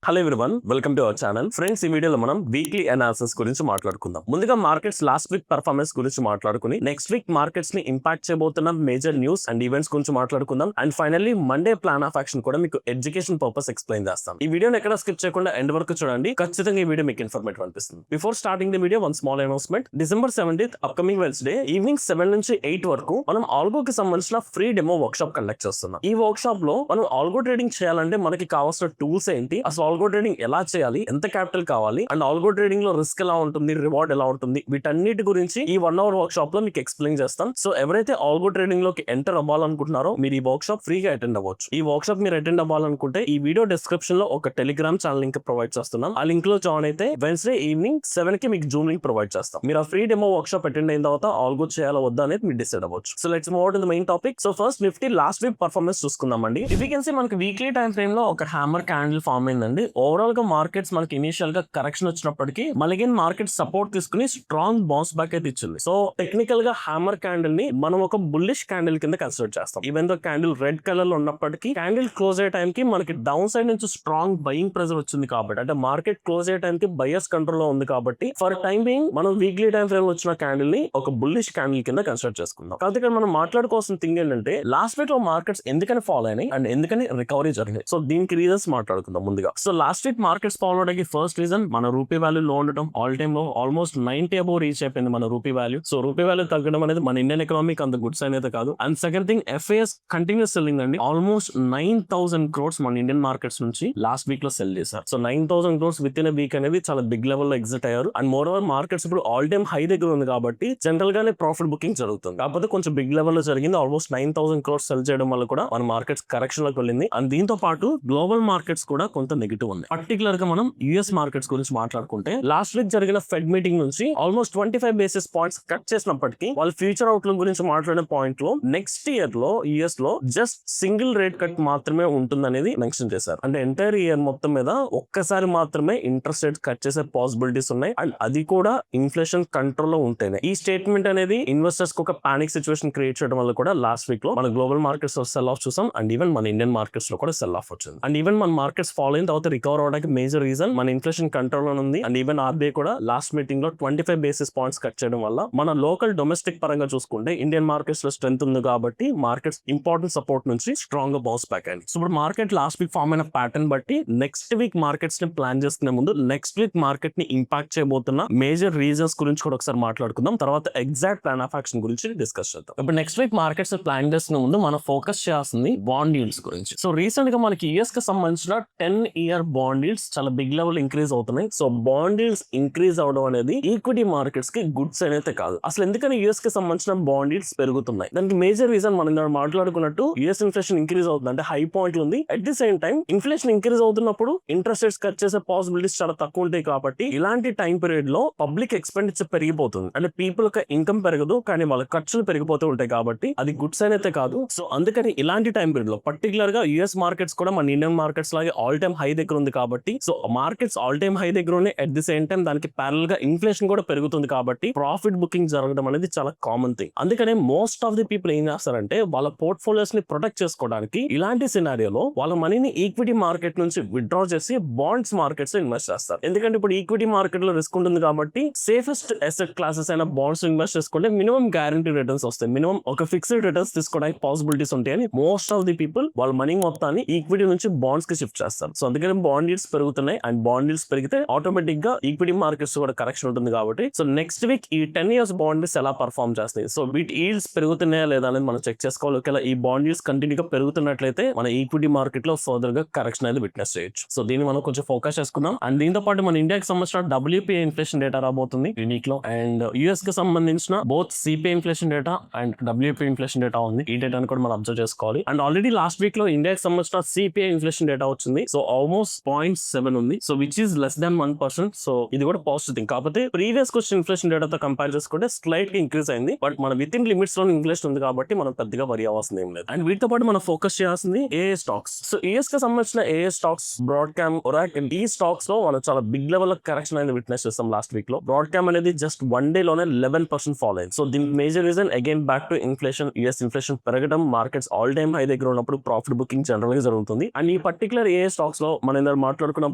Hello everyone, welcome to our channel. Friends, ఈ వీడియోలో మనం వీక్లీ అనాలిసిస్ గురించి మాట్లాడుకుందాం. ముందుగా మార్కెట్స్ లాస్ట్ వీక్ పర్ఫార్మెన్స్ గురించి మాట్లాడుకుని నెక్స్ట్ వీక్ మార్కెట్స్ ని ఇంపాక్ట్ చేయబోతున్న మేజర్ న్యూస్ అండ్ ఈవెంట్స్ గురించి మాట్లాడుకుందాం. And finally Monday plan of action కూడా మీకు ఎడ్యుకేషన్ పర్పస్ ఎక్స్ప్లెయిన్ చేస్తాం. ఈ వీడియోని ఎక్కడ స్కిప్ చేయకుండా ఎండ్ వరకు చూడండి. ఖచ్చితంగా ఈ వీడియో మీకు ఇన్ఫర్మేటివ్ అనిపిస్తుంది. Before starting the video, one small announcement. December 17th upcoming Wednesday evening 7 నుంచి 8 వరకు మనం ఆల్గోకి సంబంధించిన free demo work shop conduct చేస్తున్నాం. ఈ వర్క్ షాప్ లో మనం ఆల్గో ట్రేడింగ్ చేయాలంటే మనకి కావాల్సిన టూల్స్ ఏంటి, అసలు ఆల్గో ట్రేడింగ్ ఎలా చేయాలి, ఎంత క్యాపిటల్ కావాలి, అండ్ ఆల్గో ట్రేడింగ్ లో రిస్క్ ఎలా ఉంటుంది, రివార్డ్ ఎలా ఉంటుంది, వీటన్నిటి గురించి ఈ 1 hour వర్క్ షాప్ లో మీకు ఎక్స్ప్లెయిన్ చేస్తాం. సో ఎవరైతే ఆల్గో ట్రేడింగ్ లోకి ఎంటర్ అవ్వాలనుకుంటున్నారో మీరు ఈ వర్క్ షాప్ ఫ్రీగా అటెండ్ అవ్వచ్చు. ఈ వర్క్ షాప్ మీరు అటెండ్ అవ్వాలనుకుంటే ఈ వీడియో డిస్క్రిప్షన్ లో ఒక టెలిగ్రామ్ ఛానల్ లింక్ ప్రొవైడ్ చేస్తున్నాం. ఆ లింక్ లో జాయిన్ అయితే వెన్స్డే ఈవినింగ్ 7 కి మీకు జూమ్ లింక్ ప్రొవైడ్ చేస్తాం. మీరు ఆ free demo workshop attend అయిన తర్వాత ఆల్గో చేయాలా వద్దా అనేది మీరు డిసైడ్ అవ్వచ్చు. So let's move to the main topic. So first Nifty last week performance చూసుకుందామండి. ఇఫ్ యూ కెన్ సీ మనకి వీక్లీ టైం ఫ్రేమ్ లో ఒక హ్యామర్ క్యాండిల్ ఫామ్ అయిందండి. ఓవరాల్ గా మార్కెట్స్ మనకి ఇనిషియల్ గా కరెక్షన్ వచ్చినప్పటికీ మళ్ళీ మార్కెట్ సపోర్ట్ తీసుకుని స్ట్రాంగ్ బౌన్స్ బ్యాక్ అయితే ఇచ్చింది. సో టెక్నికల్ గా హ్యామర్ క్యాండిల్ ని మనం ఒక బుల్లిష్ క్యాండిల్ కింద కన్సిడర్ చేస్తాం. Even though candle red colour లో ఉన్నప్పటికీ క్యాండిల్ క్లోజ్ అయ్యే టైం కి మనకి డౌన్ సైడ్ నుంచి స్ట్రాంగ్ బయింగ్ ప్రెజర్ వచ్చింది కాబట్టి, అంటే మార్కెట్ క్లోజ్ అయ్యే టైం కి బయర్స్ కంట్రోల్ లో ఉంది కాబట్టి ఫర్ టైం బీయింగ్ మనం వీక్లీ టైం ఫ్రేమ్ వచ్చిన క్యాండిల్ ని ఒక బుల్లిష్ క్యాండిల్ కింద కన్సిడర్ చేసుకుందాం. కాబట్టి ఇక్కడ మనం మాట్లాడుకోవాల్సిన థింగ్ ఏంటంటే లాస్ట్ వీక్ లో మార్కెట్స్ ఎందుకని ఫాలో అయినాయి అండ్ ఎందుకని రికవరీ జరిగింది. సో దీనికి రీజన్స్ మాట్లాడుకుందాం ముందుగా. So last week markets fall అవడానికి ఫస్ట్ రీజన్ మన రూపీ వాల్యూ లో ఉండటం. ఆల్ టైమ్ లో ఆల్మోస్ట్ 90 అబౌవ్ రీచ్ అయిపోయింది మన rupee value. So rupee value తగ్గడం అనేది మన ఇండియన్ ఎకనామిక్ అంత గుడ్ సైన్ అయితే కాదు. And second thing, FAS continuous selling అండి. ఆల్మోస్ట్ 9,000 crores మన ఇండియన్ మార్కెట్స్ నుంచి లాస్ట్ వీక్ లో సెల్ చేశారు. So 9,000 crores with in week అనేది చాలా బిగ్ లెవెల్ లో ఎగ్జిట్ అయ్యారు. అండ్ మోర్ ఓవర్ మార్కెట్స్ ఇప్పుడు ఆల్ టైమ్ హై దగ్గర ఉంది కాబట్టి జనరల్ గానే ప్రాఫిట్ బుకింగ్ జరుగుతుంది. కాకపోతే కొంచెం బిగ్ లెవెల్ లో జరిగింది. ఆల్మోస్ట్ 9,000 crores సెల్ చేయడం వల్ల కూడా మన మార్కెట్స్ కరెక్షన్ లోకి వెళ్ళింది. అండ్ దీంతో పాటు గ్లోబల్ మార్కెట్స్ కూడా కొంత నెగిటివ్ ఉంది. పర్టికులర్ గా మనం యుఎస్ మార్కెట్స్ గురించి మాట్లాడుకుంటే లాస్ట్ వీక్ జరిగిన ఫెడ్ మీటింగ్ నుంచి ఆల్మోస్ట్ 25 basis points కట్ చేసినప్పటికీ వాళ్ళ ఫ్యూచర్ అవుట్లుక్ గురించి మాట్లాడిన పాయింట్ లో నెక్స్ట్ ఇయర్ లో యుఎస్ లో జస్ట్ సింగిల్ రేట్ కట్ మాత్రమే ఉంటుందనేది మెన్షన్ చేశారు. అంటే ఎంటైర్ ఇయర్ మొత్తం మీద ఒక్కసారి మాత్రమే ఇంట్రెస్ట్ రేట్ కట్ చేసే పాసిబిలిటీస్ ఉన్నాయి. అండ్ అది కూడా ఇన్ఫ్లేషన్ కంట్రోల్ లో ఉంటేనే. ఈ స్టేట్మెంట్ అనేది ఇన్వెస్టర్స్ కు ఒక పానిక్ సిచువేషన్ క్రియేట్ చేయడం వల్ల కూడా లాస్ట్ వీక్ లో మన గ్లోబల్ మార్కెట్స్ లో సెల్ ఆఫ్ చూసాం. అండ్ ఈవెన్ మన ఇండియన్ మార్కెట్స్ లో కూడా సెల్ ఆఫ్ వచ్చింది. అండ్ ఈవెన్ మన మార్కెట్స్ ఫాలో అయిన తర్వాత రికవర్ అవడానికి మేజర్ రీజన్ మన ఇన్ఫ్లేషన్ కంట్రోల్ లో ఉంది. అండ్ ఈవెన్ ఆర్బీఐ కూడా లాస్ట్ మీటింగ్ లో 25 basis points కట్ చేయడం వల్ల మన లోకల్ డొమెస్టిక్ పరంగా చూసుకుంటే ఇండియన్ మార్కెట్స్ లో స్ట్రెంత్ ఉంది కాబట్టి మార్కెట్స్ ఇంపార్టెంట్ సపోర్ట్ నుంచి స్ట్రాంగ్ గా బౌన్స్ బ్యాక్ అయింది. సో ఇప్పుడు మార్కెట్ లాస్ట్ వీక్ ఫామ్ అయిన ప్యాటర్న్ బట్టి నెక్స్ట్ వీక్ మార్కెట్స్ ని ప్లాన్ చేసుకునే ముందు నెక్స్ట్ వీక్ మార్కెట్ ని ఇంపాక్ట్ చేయబోతున్న మేజర్ రీజన్స్ గురించి కూడా ఒకసారి మాట్లాడుకుందాం. తర్వాత ఎగ్జాక్ట్ ప్లాన్ ఆఫ్ యాక్షన్ గురించి డిస్కస్ చేద్దాం. ఇప్పుడు నెక్స్ట్ వీక్ మార్కెట్స్ ప్లాన్ చేసుకునే ముందు మనం ఫోకస్ చేయాల్సింది బాండ్ ఈల్డ్స్ గురించి. సో రీసెంట్ గా మనకి యుఎస్ కి సంబంధించిన 10-year బాండ్ ఈల్డ్స్ చాలా బిగ్ లెవెల్ ఇంక్రీజ్ అవుతున్నాయి. సో బాండ్ ఈల్డ్స్ ఇంక్రీజ్ అవడం అనేది ఈక్విటీ మార్కెట్స్ కి గుడ్ సైన్ అయితే కాదు. అసలు ఎందుకని యుఎస్ కి సంబంధించిన బాండ్ ఈల్డ్స్ పెరుగుతున్నాయి? దానికి మేజర్ రీజన్ మనం మాట్లాడుకున్నట్టు యుఎస్ ఇన్ఫ్లేషన్ ఇంక్రీజ్ అవుతుంది, అంటే హై పాయింట్ ఉంది. At the same time inflation increase అవుతున్నప్పుడు ఇంట్రెస్ట్ రేట్స్ కట్ చేసే పాసిబిలిటీస్ చాలా తక్కువ ఉంటాయి కాబట్టి ఇలాంటి టైం పీరియడ్ లో పబ్లిక్ ఎక్స్పెండిచర్ పెరిగిపోతుంది. అంటే పీపుల్ యొక్క ఇన్కమ్ పెరగదు కానీ వాళ్ళ ఖర్చులు పెరిగిపోతూ ఉంటాయి కాబట్టి అది గుడ్ సైన్ అయితే కాదు. సో అందుకని ఇలాంటి టైం పీరియడ్ లో పర్టికులర్ గా యుఎస్ మార్కెట్స్ కూడా మన ఇండియన్ మార్కెట్స్ లాగే ఆల్ టైమ్ హై దగ్గర ఉంది కాబట్టి, so markets all time high దగ్గర ఉన్నాయి. అట్ ది సేమ్ టైం దానికి ప్యారల్ గా ఇన్ఫ్లేషన్ కూడా పెరుగుతుంది కాబట్టి ప్రాఫిట్ బుకింగ్ జరగడం అనేది చాలా కామన్ థింగ్. అందుకనే మోస్ట్ ఆఫ్ ది పీపుల్ ఏం చేస్తారంటే వాళ్ళ పోర్ట్ఫోలియోస్ ని ప్రొటెక్ట్ చేసుకోవడానికి ఇలాంటి సినారియోలో వాళ్ళ మనీని ఈక్విటీ మార్కెట్ నుంచి విత్డ్రా చేసి బాండ్స్ మార్కెట్స్ ఇన్వెస్ట్ చేస్తారు. ఎందుకంటే ఇప్పుడు ఈక్విటీ మార్కెట్ లో రిస్క్ ఉంటుంది కాబట్టి సేఫెస్ట్ అసెట్ క్లాసెస్ అయిన బాండ్స్ ఇన్వెస్ట్ చేసుకుంటే మినిమం గ్యారంటీ రిటర్న్స్ వస్తాయి. మినిమం ఒక ఫిక్స్డ్ రిటర్న్స్ తీసుకోవడానికి పాసిబిలిటీస్ ఉంటాయని మోస్ట్ ఆఫ్ ది పీపుల్ వాళ్ళ మనీ మొత్తాన్ని ఈక్విటీ నుంచి బాండ్స్ కి షిఫ్ట్ చేస్తారు. సో అందుకని బాండ్ ఈల్డ్స్ పెరుగుతున్నాయి. అండ్ బాండ్ ఈల్డ్స్ పెరిగితే ఆటోమేటిక్ గా ఈక్విటీ మార్కెట్స్ కూడా కరెక్షన్ ఉంటుంది కాబట్టి సో నెక్స్ట్ వీక్ ఈ 10 years బాండ్స్ ఎలా పర్ఫార్మ్ చేస్తాయి, సో వీటి ఈల్డ్స్ పెరుగుతున్నాయా లేదా అనేది మనం చెక్ చేసుకోవాలి. ఒకవేళ ఈ బాండ్ ఈల్డ్స్ కంటిన్యూగా పెరుగుతున్నట్లయితే మన ఈక్విటీ మార్కెట్ లో ఫర్దర్ గా కరెక్షన్ అనేది విట్నెస్ చేయొచ్చు. సో దీన్ని మనం కొంచెం ఫోకస్ చేసుకుందాం. అండ్ దీంతో పాటు మన ఇండియాకి సంబంధించిన WPI ఇన్ఫ్లేషన్ డేటా రాబోతుంది యూనిక్ లో. అండ్ యుఎస్ కి సంబంధించిన both CPI inflation data and WPI inflation data ఉంది. ఈ డేటాను కూడా మనం అబ్జర్వ్ చేసుకోవాలి. అండ్ ఆల్రెడీ లాస్ట్ వీక్ లో ఇండియాకి సంబంధించిన CPI ఇన్ఫ్లేషన్ డేటా వచ్చింది. సో ఆల్మోస్ట్ 0.7 ఉంది. So which is less than 1%. So ఇది కూడా పాజిటివ్ థింగ్. కాకపోతే ప్రీవియస్ క్వశ్చన్ ఇన్ఫ్లేషన్ డేటాతో కంపేర్ చేసుకుంటే స్లైట్ గా ఇంక్రీజ్ అయింది. బట్ మన విత్ ఇన్ లిమిట్స్ లో ఇన్ఫ్లేషన్ ఉంది కాబట్టి మనం పెద్దగా వరి అవ్వాల్సింది ఏం లేదు. అండ్ వీటితో పాటు మనం ఫోకస్ చేయాల్సింది AA స్టాక్స్. సో యుఎస్ కి సంబంధించిన AA స్టాక్స్, బ్రాడ్కామ్, ఒరాకిల్, ఈ స్టాక్స్ లో మనం చాలా బిగ్ లెవెల్ కరెక్షన్ అనేది విట్నెస్ చేస్తాం లాస్ట్ వీక్ లో. బ్రాడ్కామ్ అనేది జస్ట్ 1 day లోనే 11% ఫాల్ అయింది. సో దీనికి major reason again back to inflation. US inflation పెరగడం, మార్కెట్స్ ఆల్ టైమ్ హై దగ్గర ఉన్నప్పుడు ప్రాఫిట్ బుకింగ్ జనరల్ గా జరుగుతుంది. అండ్ ఈ పర్టికులర్ AA స్టాక్స్ లో మన ఇందాక మాట్లాడుకున్న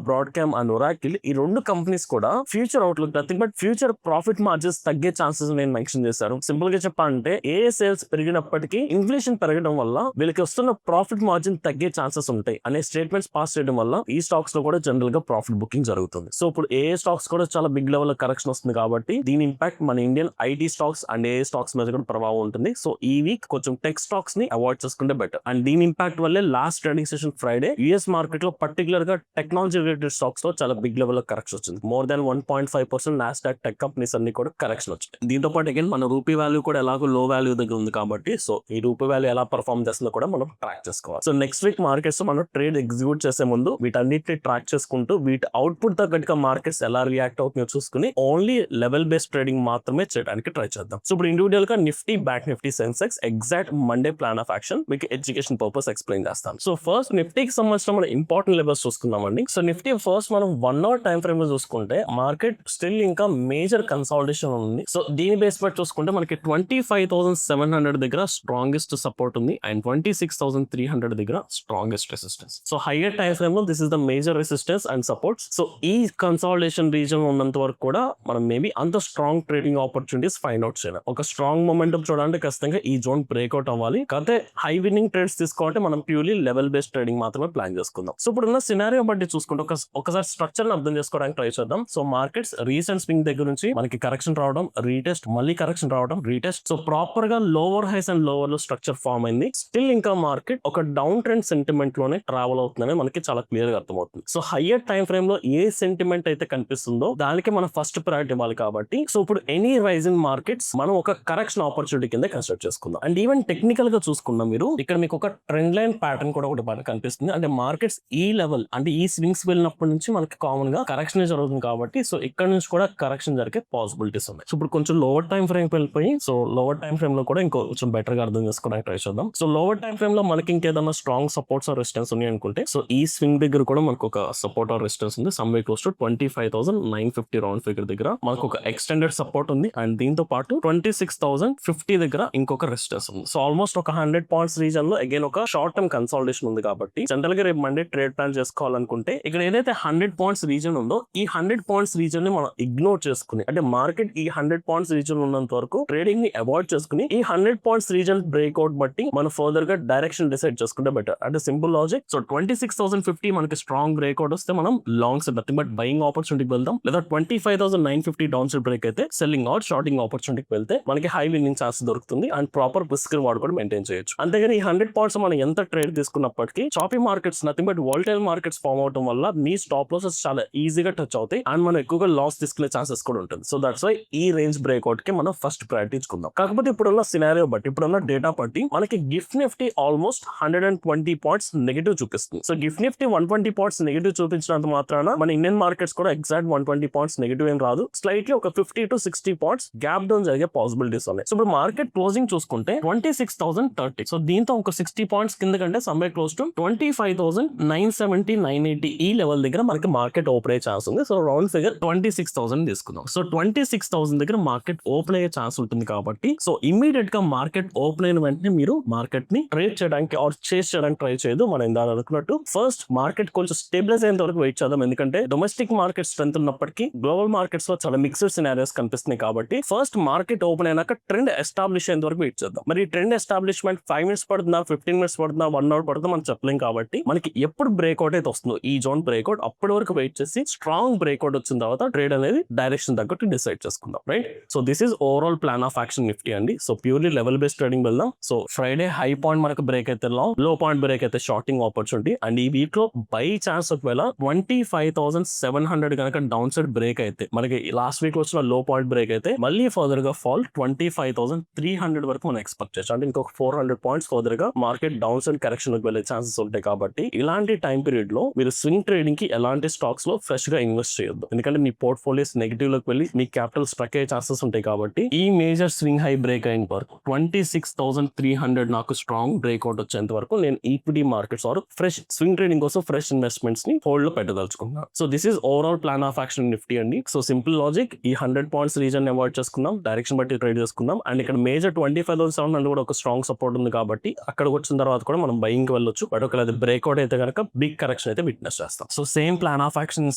బ్రాడ్కామ్ అండ్ ఒరాకిల్, ఈ రెండు కంపెనీస్ కూడా future outlook nothing but future profit margins తగ్గే ఛాన్సెస్ నేను మెన్షన్ చేశారు. సింపుల్ గా చెప్పాలంటే ఏ సేల్స్ పెరిగినప్పటికీ ఇన్ఫ్లేషన్ పెరగడం వల్ల వీళ్ళకి వస్తున్న ప్రాఫిట్ మార్జిన్ తగ్గే ఛాన్సెస్ ఉంటాయి అనే స్టేట్మెంట్స్ పాస్ చేయడం వల్ల ఈ స్టాక్స్ లో కూడా జనరల్ గా ప్రాఫిట్ బుకింగ్ జరుగుతుంది. సో ఇప్పుడు ఏ స్టాక్స్ కూడా చాలా బిగ్ లెవెల్ లో కరెక్షన్ వస్తుంది కాబట్టి దీని ఇంపాక్ట్ మన Indian IT stocks and A stocks మీద కూడా ప్రభావం ఉంటుంది. సో ఈ వీక్ కొంచెం టెక్ స్టాక్స్ ని అవాయిడ్ చేసుకుంటే బెటర్. అండ్ దీని ఇంపాక్ట్ వల్లే last trading session Friday US market లో పర్టికులర్ గా టెక్నాలజీ రిలేటెడ్ స్టాక్స్ లో చాలా బిగ్ లెవెల్ లో కరెక్షన్ వచ్చింది. More than 1.5% Nasdaq tech companies అన్ని కూడా కరెక్షన్ వచ్చింది. దీంతో పాటు అగైన్ మన రూపీ వాల్యూ కూడా ఎలాగో లో వాల్యూ దగ్గర ఉంది కాబట్టి సో ఈ రూపీ వాల్యూ ఎలా పర్ఫార్మ్ చేస్తుందో కూడా మనం ట్రాక్ చేసుకోవాలి. సో నెక్స్ట్ వీక్ మార్కెట్స్ మనం ట్రేడ్ ఎగ్జిక్యూట్ చేసే ముందు వీటన్నిటిని ట్రాక్ చేసుకుంటూ వీటి అవుట్పుట్ తగ్గట్టుగా మార్కెట్స్ ఎలా రియాక్ట్ అవుతుందో చూసుకుని ఓన్లీ లెవెల్ బేస్డ్ ట్రేడింగ్ మాత్రమే చేయడానికి ట్రై చేద్దాం. సో ఇప్పుడు ఇండివిజువల్ గా Nifty, bank Nifty, Sensex exact Monday plan of action మీకు ఎడ్యుకేషన్ పర్పస్ ఎక్స్ప్లెయిన్ చేస్తాను. సో ఫస్ట్ నిఫ్టీకి సంబంధించిన మన ఇంపార్టెంట్ లెవెల్స్ చూసుకుందామండి. సో నిఫ్టీ ఫస్ట్ మనం 1 hour టైం ఫ్రేమ్ లో చూసుకుంటే మార్కెట్ స్టిల్ ఇంకా మేజర్ కన్సాలిడేషన్ ఉంది. సో దీని బేస్ పట్టి చూసుకుంటే మనకి 25,700 దగ్గర స్ట్రాంగెస్ట్ సపోర్ట్ ఉంది అండ్ 26,300 దగ్గర strongest resistance. So higher time frame లో this is the major resistance and supports. So ఈ కన్సాలిడేషన్ రీజన్ ఉన్నంత వరకు కూడా మనం మేబీ అంత strong trading opportunities find out చేయాలి. ఒక స్ట్రాంగ్ మొమెంటం చూడాలంటే ఖచ్చితంగా ఈ జోన్ బ్రేక్అవుట్ అవ్వాలి. కాకపోతే హై విన్నింగ్ ట్రేడ్స్ తీసుకోవాలంటే మనం ప్యూర్లీ లెవెల్ బేస్డ్ ట్రేడింగ్ మాత్రమే ప్లాన్ చేసుకుందాం. సో ఇప్పుడున్న సినారియో బట్టి చూసుకుంటే ఒకసారి స్ట్రక్చర్ అర్థం చేసుకోవడానికి ట్రై చేద్దాం. సో మార్కెట్స్ రీసెంట్ స్వింగ్ దగ్గర నుంచి మనకి కరెక్షన్ రావడం, రీటెస్ట్, మళ్ళీ కరెక్షన్ రావడం, రీటెస్ట్. సో ప్రాపర్ గా లోవర్ హైస్ అండ్ లోవర్ లో స్ట్రక్చర్ ఫామ్ అయింది. స్టిల్ ఇంకా మార్కెట్ ఒక డౌన్ ట్రెండ్ సెంటిమెంట్ లోనే ట్రావెల్ అవుతుందని మనకి చాలా క్లియర్ గా అర్థమవుతుంది. సో హయ్యర్ టైం ఫ్రేమ్ లో ఏ సెంటిమెంట్ అయితే కనిపిస్తుందో దానికి మనం ఫస్ట్ ప్రయారిటీ ఇవ్వాలి కాబట్టి సో ఇప్పుడు ఎనీ రైజ్ ఇన్ మార్కెట్స్ మనం ఒక కరెక్షన్ ఆపర్చునిటీ కింద కన్సిడర్ చేసుకుందాం. అండ్ ఈవెన్ టెక్నికల్ గా చూసుకున్నాం మీరు ఇక్కడ మీకు ఒక ట్రెండ్ లైన్ ప్యాటర్న్ కూడా ఒకటి బాగా కనిపిస్తుంది. అంటే మార్కెట్స్ ఈ లెవెల్ అంటే ఈ స్వింగ్స్ వెళ్ళినప్పటి నుంచి మనకి కామన్ గా కరెక్షన్ జరుగుతుంది కాబట్టి సో ఇక్కడ నుంచి కూడా కరెక్షన్ జరిగే పాసిబిలిటీస్ ఉన్నాయి. సో ఇప్పుడు కొంచెం లోవర్ టైం ఫ్రేమ్ వెళ్ళిపోయి సో లోవర్ టైం ఫ్రేమ్ లో కూడా కొంచెం బెటర్ గా అర్థం చేసుకోవడానికి ట్రై చేద్దాం. సో లోవర్ టైం ఫ్రేమ్ లో మనకి ఇంకేదైనా స్ట్రాంగ్ సపోర్ట్స్ ఆర్ రెసిస్టెన్స్ ఉన్నాయి అనుకుంటే సో ఈ స్వింగ్ దగ్గర కూడా మనకు ఒక సపోర్ట్ ఆర్ రెసిస్టెన్స్ ఉంది. Someway close to 25,950 round figure దగ్గర మనకు ఒక ఎక్స్టెండెడ్ సపోర్ట్ ఉంది అండ్ దీంతో పాటు 26,050 దగ్గర ఇంకొక రెసిస్టెన్స్ ఉంది. సో ఆల్మోస్ట్ ఒక 100 పాయింట్స్ రీజన్ లో అగైన్ ఒక షార్ట్ టర్మ్ కన్సాలిడేషన్ ఉంది కాబట్టి జనరల్ గా రేపు మండే ట్రేడ్ ప్లాన్ చేసుకోవాలనుకుంటే ఇక్కడ ఏదైతే 100 పాయింట్స్ రీజన్ ఉందో ఈ 100 పాయింట్స్ రీజన్ ని మనం ఇగ్నోర్ చేసుకుని అంటే మార్కెట్ ఈ 100 పాయింట్స్ రీజన్ ఉన్నంత వరకు ట్రేడింగ్ ని అవాయిడ్ చేసుకుని ఈ 100 పాయింట్స్ రీజన్ బ్రేక్అవుట్ బట్టి మనం ఫర్దర్ గా డైరెక్షన్ డిసైడ్ చేసుకుంటే బెటర్. అంటే సింపుల్ లాజిక్. సో 26,050 మనకి స్ట్రాంగ్ బ్రేక్అవుట్ వస్తే మనం long side nothing but buying ఆపర్చునిటీకి వెళ్దాం. లేదా 25,950 డౌన్ సైడ్ బ్రేక్ అయితే సెల్లింగ్ ఆర్ షార్టింగ్ ఆపర్చునిటీకి వెళ్తే మనకి హై విన్నింగ్ ఛాన్స్ దొరుకుతుంది అండ్ ప్రాపర్ రిస్క్ రివార్డ్ కూడా మెయింటైన్ చేయొచ్చు. అంతేగాని ఈ 100 పాయింట్స్ మనం ఎంత ట్రేడ్ తీసుకున్నప్పటికీ choppy markets nothing but volatile markets form అవడం వల్ల మీ స్టాప్ లాసెస్ చాలా ఈజీగా టచ్ అవుతాయి అండ్ మనం ఎక్కువగా లాస్ తీసుకునే ఛాన్సెస్ కూడా ఉంటుంది. సో దట్స్ వై ఈ రేంజ్ బ్రేక్అవుట్ కి మనం ఫస్ట్ ప్రయారిటీ ఇచ్చుకుందాం. కాకపోతే ఇప్పుడున్న సినారియో బట్టి ఇప్పుడున్న డేటా బట్టి మనకి GIFT Nifty almost 120 points negative చూపిస్తుంది. So GIFT Nifty 120 points negative చూపించినంత మాత్రాన మన ఇండియన్ మార్కెట్స్ కూడా ఎగ్జాక్ట్ 120 పాయింట్స్ నెగిటివ్ ఏం రాదు. స్లైట్లీ ఒక 50 to 60 పాయింట్స్ గ్యాప్ డౌన్ జరిగే పాసిబిలిటీస్ ఉన్నాయి. సో ఇప్పుడు మార్కెట్ క్లోజింగ్ చూసుకుంటే 26,030. సో దీంతో ఒక 60 పాయింట్స్ కింద కంటే సమ్వే క్లోజ్ టు 25,970, 980 ఈ లెవెల్ దగ్గర మనకి మార్కెట్ ఓపెన్ అయ్యే ఛాన్స్ ఉంది. సో రౌండ్ ఫిగర్ 26,000 తీసుకుందాం. సో 26,000 దగ్గర మార్కెట్ ఓపెన్ అయ్యే ఛాన్స్ ఉంటుంది కాబట్టి సో ఇమీడియట్ గా మార్కెట్ ఓపెన్ అయిన వెంటనే మీరు మార్కెట్ ని ట్రేడ్ చేయడానికి ఆర్ చేస్ చేయడానికి ట్రై చేయదు. మనం ఇందాక అనుకున్నట్టు ఫస్ట్ మార్కెట్ కొంచెం స్టేబిలైజ్ అయ్యేంత వరకు వెయిట్ చేద్దాం. ఎందుకంటే డొమెస్టిక్ మార్కెట్ స్ట్రెంత్ ఉన్నప్పటికీ గ్లోబల్ మార్కెట్స్ లో చాలా మిక్స్డ్ సినారియోస్ కనిపిస్తున్నాయి కాబట్టి ఫస్ట్ మార్కెట్ ఓపెన్ అయినాక ట్రెండ్ ఎస్టాబ్లిష్ అయ్యేంత వరకు వెయిట్ చేద్దాం. మరి ట్రెండ్ ఎస్టాబ్లిష్మెంట్ 5 minutes పడుతుందా, 15 minutes పడుతుందా, 1 hour పడుతుందా మనం చెప్పలేం కాబట్టి మనకి ఎప్పుడు బ్రేక్అవుట్ అయితే వస్తుందో ఈ జోన్ బ్రేక్అవుట్ అప్పటి వరకు వెయిట్ చేసి స్ట్రాంగ్ బ్రేక్అవుట్ వచ్చిన తర్వాత ట్రేడ్ అనేది డైరెక్షన్ తగ్గట్టు డిసైడ్ చేసుకుందాం. Right. So this is overall plan of action Nifty అండి. So purely level based trading వెళ్దాం. సో ఫ్రైడే హై పాయింట్ మనకు బ్రేక్ అయితే లో పాయింట్ బ్రేక్ అయితే షార్టింగ్ ఆపర్చునిటీ అండ్ ఈ వీక్ లో బై ఛాన్స్ ఒకవేళ 25,700 కనుక డౌన్ సైడ్ బ్రేక్ అయితే మనకి లాస్ట్ వీక్ వచ్చిన లో పాయింట్ బ్రేక్ అయితే మళ్ళీ ఫర్దర్ గా ఫాల్ 25,300 వరకు మనం ఎక్స్పెక్ట్ చేయొచ్చు. అంటే ఇంకొక 400 పాయింట్స్ ఫర్దర్ గా మార్కెట్ డౌన్ సైడ్ కరెక్షన్ లోకి వెళ్ళే ఛాన్సెస్ ఉంటాయి. కాబట్టి ఇలాంటి టైం పీరియడ్ లో మీరు స్వింగ్ ట్రేడింగ్ కి ఎలాంటి స్టాక్స్ లో ఫ్రెష్ గా ఇన్వెస్ట్ చేయొద్దు. ఎందుకంటే మీ పోర్ట్ఫోలియోస్ నెగిటివ్ లోకి వెళ్ళి మీ క్యాపిటల్ స్ట్రక్ అయ్యే ఛాన్సెస్ ఉంటాయి. కాబట్టి ఈ మేజర్ స్వింగ్ హై బ్రేక్ అయిన వరకు 26,300 నాకు స్ట్రాంగ్ బ్రేక్అవుట్ వచ్చేంత వరకు నేను equity markets or fresh swing trading కోసం ఫ్రెష్ ఇన్వెస్ట్మెంట్స్ ని హోల్డ్ లో పెట్టదలుచుకున్నాను. So this is overall plan of action Nifty అండి. సో సింపుల్ లాజిక్, ఈ 100 పాయింట్స్ రీజన్ అవాయిడ్ చేసుకుందాం, డైరెక్షన్ బట్టి ట్రేడ్ చేసుకుందాం. అండ్ ఇక్కడ మేజర్ 25,700 కూడా ఒక స్ట్రాంగ్ సపోర్ట్ ఉంది కాబట్టి అక్కడికి వచ్చిన తర్వాత కూడా మనం బయింగ్ వెళ్ళొచ్చు. బట్ ఒకవేళ బ్రేక్అవుట్ అయితే కనుక బిగ్ కరెక్షన్ యాక్షన్ అయితే విట్నెస్ చేస్తాం. So same plan of action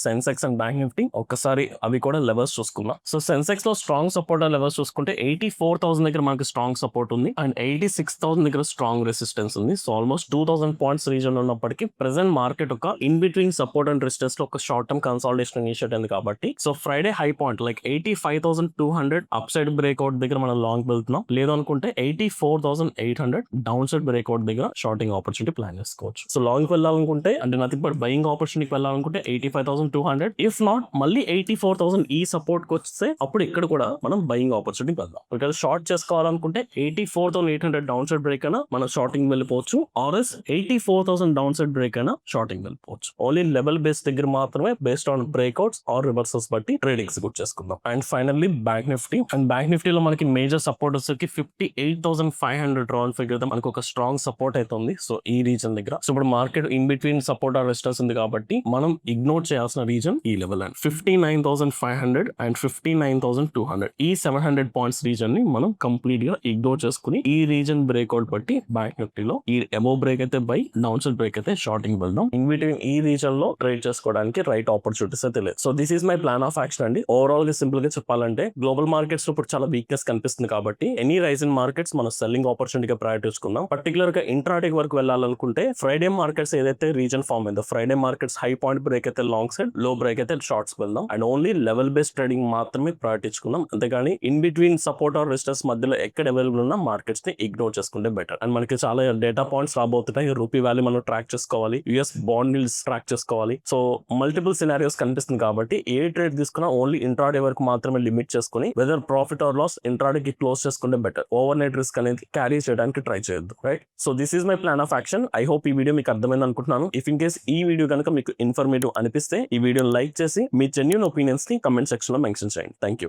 Sensex and bank Nifty ఒక్కసారి అవి కూడా లెవెల్స్ చూసుకుందాం. సో సెన్సెక్స్ లో స్ట్రాంగ్ సపోర్ట్ లెవెల్స్ చూసుకుంటే 84,000 దగ్గర మనకి స్ట్రాంగ్ సపోర్ట్ ఉంది అండ్ 86,000 దగ్గర స్ట్రాంగ్ రెసిస్టెన్స్ ఉంది. సో ఆల్మోస్ట్ 2,000 పాయింట్స్ రీజన్ ఉన్నప్పటికీ ప్రెసెంట్ మార్కెట్ ఒక in between support and resistance లో ఒక షార్ట్ టర్మ్ కన్సాలిడేషన్ ఇనిషియేట్ అయింది కాబట్టి so Friday high point like 85,200 up side breakout దగ్గర మనం లాంగ్ వెళ్తున్నాం. లేదు అనుకుంటే 84,800 డౌన్ సైడ్ బ్రేక్అవుట్ దగ్గర షార్టింగ్ ఆపర్చునిటీ ప్లాన్ చేసుకోవచ్చు. సో లాంగ్ వెళ్ళాలనుకుంటే అంటే నథింగ్ బట్ బయింగ్ ఆపర్చునిటీకి వెళ్ళాలనుకుంటే 85,200, ఇఫ్ నాట్ మళ్ళీ 84,000 ఈ సపోర్ట్ కి వస్తే అప్పుడు ఇక్కడ కూడా మనం బయింగ్ ఆపర్చునిటీ వెళ్దాం. ఒకవేళ షార్ట్ చేసుకోవాలనుకుంటే 84,800 డౌన్ సైడ్ బ్రేక్ అయినా మనం షార్టింగ్ వెళ్ళిపోవచ్చు, ఆర్ఎస్ 84,000 డౌన్ సైడ్ బ్రేక్ అయినా షార్టింగ్ వెళ్ళిపోవచ్చు. ఓన్లీ లెవెల్ బేస్ దగ్గర మాత్రమే based on breakouts or reversals బట్టి ట్రేడ్ ఎగ్జిక్యూట్ చేసుకుందాం. And finally bank Nifty. And bank నిఫ్టీలో మనకి మేజర్ సపోర్ట్ వచ్చేసి 58,500 రౌండ్ ఫిగర్ మనకు ఒక స్ట్రాంగ్ సపోర్ట్ అయితే ఉంది. సో ఈ రీజన్ దగ్గర సో ఇప్పుడు market in between support or resistance ఉంది కాబట్టి మనం ఇగ్నోర్ చేయాల్సిన రీజన్ ఈ లెవెల్ అండ్ 59,500 అండ్ 59,200 ఈ 700 పాయింట్స్ రీజన్ ని మనం కంప్లీట్ గా ఇగ్నోర్ చేసుకుని ఈ రీజన్ బ్రేక్అవుట్ బట్టి బ్యాంక్ నిఫ్టీలో ఈ అబోవ్ బ్రేక్ అయితే బై, డౌన్ సైడ్ బ్రేక్ అయితే షార్టింగ్ వెళ్దాం. ఇన్ బిట్వీన్ ఈ రీజన్ లో ట్రేడ్ చేసుకోవడానికి రైట్ ఆపర్చునిటీస్ అయితే లేదు. So this is my plan of action అండి. ఓవరాల్ గా సింపుల్ గా చెప్పాలంటే గ్లోబల్ మార్కెట్స్ ఇప్పుడు చాలా వీక్నెస్ కనిపిస్తుంది కాబట్టి ఎనీ రైజ్ ఇన్ మార్కెట్స్ మనం సెల్లింగ్ ఆపర్చునిటీగా ప్రయారిటీ చేసుకుందాం. పర్టికులర్ గా ఇంట్రాడే వరకు వెళ్ళాలనుకుంటే ఫ్రైడే మార్కెట్స్ ఏదైతే రీజన్ ఫార్మ్ అయిందో Friday markets high point break అయితే లాంగ్ సైడ్, లో బ్రేక్ అయితే షార్ట్స్ వెళ్దాం and only level based trading మాత్రమే ప్రయారిటీ ఇచ్చుకుందాం. అంతేగాని in between support or resistance మధ్యలో ఎక్కడ అవైలబుల్ ఉన్న మార్కెట్స్ ని ఇగ్నోర్ చేసుకుంటే బెటర్. అండ్ మనకి చాలా డేటా పాయింట్స్ రాబోతున్నాయి. రూపీ వాల్యూ మనం ట్రాక్ చేసుకోవాలి, యుఎస్ బాండ్ yields ట్రాక్ చేసుకోవాలి. సో మల్టిపుల్ సినారియోస్ కనిపిస్తుంది కాబట్టి ఏ ట్రేడ్ తీసుకున్నా ఓన్లీ ఇంట్రాడే వరకు మాత్రమే లిమిట్ చేసుకుని whether profit or loss intraday కి క్లోజ్ చేసుకుంటే బెటర్. ఓవర్ నైట్ రిస్క్ అనేది క్యారీ చేయడానికి ట్రై చేయొద్దు. Right, so this is my plan of action. I hope ఈ వీడియో మీకు అర్థమైంది అనుకుంటున్నాను. ఇఫ్ ఇన్ కేస్ ఈ వీడియో కనుక మీకు ఇన్ఫర్మేటివ్ అనిపిస్తే ఈ వీడియోని లైక్ చేసి మీ జెన్యూన్ ఒపీనియన్స్ ని కమెంట్ సెక్షన్ లో మెన్షన్ చేయండి. Thank you.